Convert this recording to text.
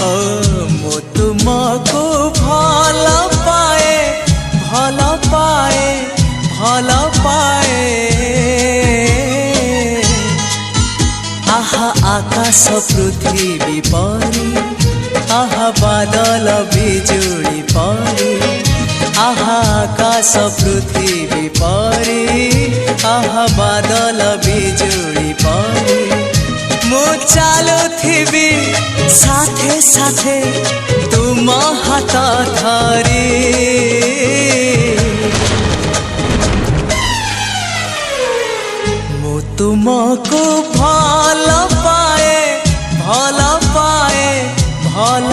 ओ मु तुमको भल पाए भल पाए भल पाए आहा आकाश पृथ्वी परी आहा बादल बिजुली परी आहा आकाश पृथ्वी परी आहा बादल बिजुली परी मु चालुथिबी साथे साथे तुम हाथ धरी मु तुमको भल पाए भल पाए भल